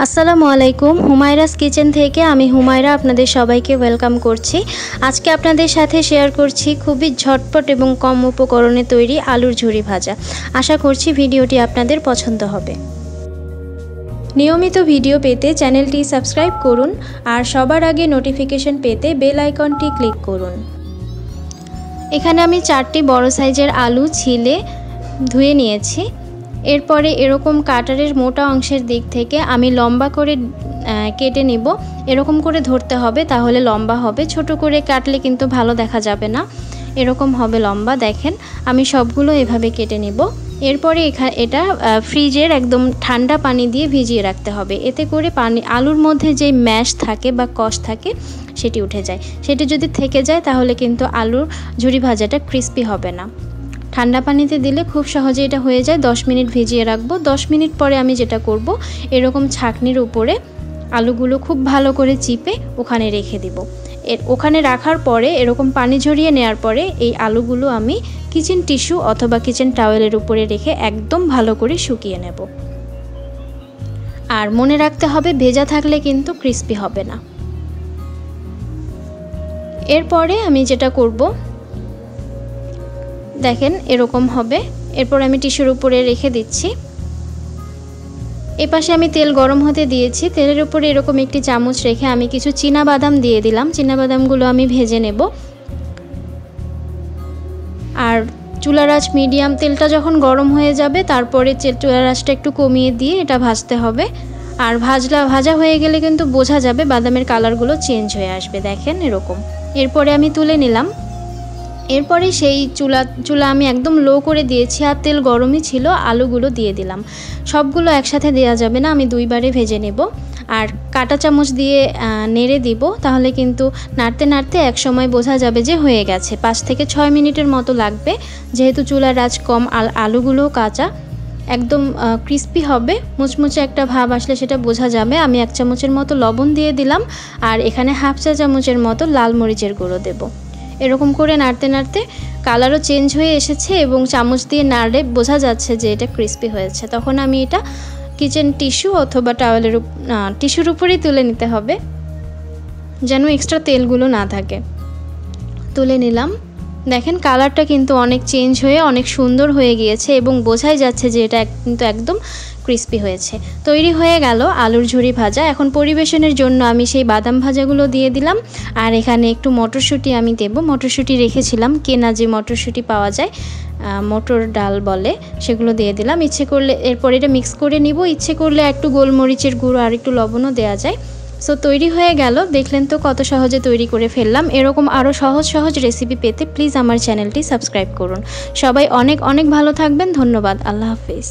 আসসালামু আলাইকুম। হুমায়রাস কিচেন থেকে আমি হুমায়রা আপনাদের সবাইকে ওয়েলকাম করছি। আজকে আপনাদের সাথে শেয়ার করছি খুবই ঝটপট এবং কম উপকরণে তৈরি আলুর ঝুরি ভাজা। আশা করছি ভিডিওটি আপনাদের পছন্দ হবে। নিয়মিত ভিডিও পেতে চ্যানেলটি সাবস্ক্রাইব করুন আর সবার আগে নোটিফিকেশন পেতে বেল আইকনটি ক্লিক করুন। এখানে আমি 4টি বড় সাইজের আলু ছিলে ধুয়ে নিয়েছি। এরপরে এরকম কাটারের মোটা অংশের দিক থেকে আমি লম্বা করে কেটে নিব। এরকম করে ধরতে হবে, তাহলে লম্বা হবে। ছোট করে কাটলে কিন্তু ভালো দেখা যাবে না। এরকম হবে লম্বা। দেখেন আমি সবগুলো এভাবে কেটে নিব। এরপরে এটা ফ্রিজের একদম ঠান্ডা পানি দিয়ে ভিজিয়ে রাখতে হবে। এতে করে আলুর মধ্যে যে ম্যাশ থাকে বা কষ থাকে সেটি উঠে যায়। সেটি যদি থেকে যায় তাহলে কিন্তু আলুর ঝুরি ভাজাটা ক্রিস্পি হবে না। ঠান্ডা পানিতে দিলে খুব সহজে এটা হয়ে যায়। 10 মিনিট ভিজিয়ে রাখবো। 10 মিনিট পরে আমি যেটা করব, এরকম ছাঁকনির উপরে আলুগুলো খুব ভালো করে চিপে ওখানে রেখে দিব। ওখানে রাখার পরে এরকম পানি ঝরিয়ে নেওয়ার পরে এই আলুগুলো আমি কিচেন টিস্যু অথবা কিচেন টাওয়েলের উপরে রেখে একদম ভালো করে শুকিয়ে নেব। আর মনে রাখতে হবে, ভেজা থাকলে কিন্তু ক্রিস্পি হবে না। এরপরে আমি যেটা করব, দেখেন এরকম হবে। এরপর আমি টিস্যুর উপরে রেখে দিচ্ছি। এপাশে আমি তেল গরম হতে দিয়েছি। তেলের উপরে এরকম একটি চামচ রেখে আমি কিছু চীনা বাদাম দিয়ে দিলাম। চীনা বাদামগুলো আমি ভেজে নেব। আর চুলার আঁচ মিডিয়াম। তেলটা যখন গরম হয়ে যাবে তারপরে চুলার আঁচটা একটু কমিয়ে দিয়ে এটা ভাজতে হবে। আর ভাজা হয়ে গেলে কিন্তু বোঝা যাবে বাদামের কালারগুলো চেঞ্জ হয়ে আসবে। দেখেন এরকম। এরপরে আমি তুলে নিলাম। এরপরে সেই চুলা আমি একদম লো করে দিয়েছি আর তেল গরমই ছিল। আলুগুলো দিয়ে দিলাম। সবগুলো একসাথে দেওয়া যাবে না, আমি দুইবারে ভেজে নেব। আর কাঁটা চামচ দিয়ে নেড়ে দিব, তাহলে কিন্তু নাড়তে নাড়তে এক সময় বোঝা যাবে যে হয়ে গেছে। 5 থেকে 6 মিনিটের মতো লাগবে, যেহেতু চুলার আঁচ কম। আলুগুলো কাঁচা, একদম ক্রিস্পি হবে। মুচমুচে একটা ভাব আসলে সেটা বোঝা যাবে। আমি 1 চামচের মতো লবণ দিয়ে দিলাম আর এখানে হাফ চা চামচের মতো লাল মরিচের গুঁড়ো দেব। এরকম করে নাড়তে নাড়তে কালারও চেঞ্জ হয়ে এসেছে এবং চামচ দিয়ে নাড়লে বোঝা যাচ্ছে যে এটা ক্রিস্পি হয়েছে। তখন আমি এটা কিচেন টিস্যু অথবা টিস্যুর উপরেই তুলে নিতে হবে, যেন এক্সট্রা তেলগুলো না থাকে। তুলে নিলাম। দেখেন কালারটা কিন্তু অনেক চেঞ্জ হয়ে অনেক সুন্দর হয়ে গিয়েছে এবং বোঝাই যাচ্ছে যে এটা কিন্তু একদম ক্রিস্পি হয়েছে। তৈরি হয়ে গেল আলুর ঝুরি ভাজা। এখন পরিবেশনের জন্য আমি সেই বাদাম ভাজাগুলো দিয়ে দিলাম আর এখানে একটু মটরশুঁটি আমি দেব। মটরশুঁটি রেখেছিলাম, কেনা যে মটরশুঁটি পাওয়া যায়, মটর ডাল বলে, সেগুলো দিয়ে দিলাম। ইচ্ছে করলে এরপর এটা মিক্স করে নিব। ইচ্ছে করলে একটু গোলমরিচের গুঁড়ো আর একটু লবণও দেওয়া যায়। সো তৈরি হয়ে গেল। দেখলেন তো কত সহজে তৈরি করে ফেললাম। এরকম আরও সহজ রেসিপি পেতে প্লিজ আমার চ্যানেলটি সাবস্ক্রাইব করুন। সবাই অনেক ভালো থাকবেন। ধন্যবাদ। আল্লাহ হাফেজ।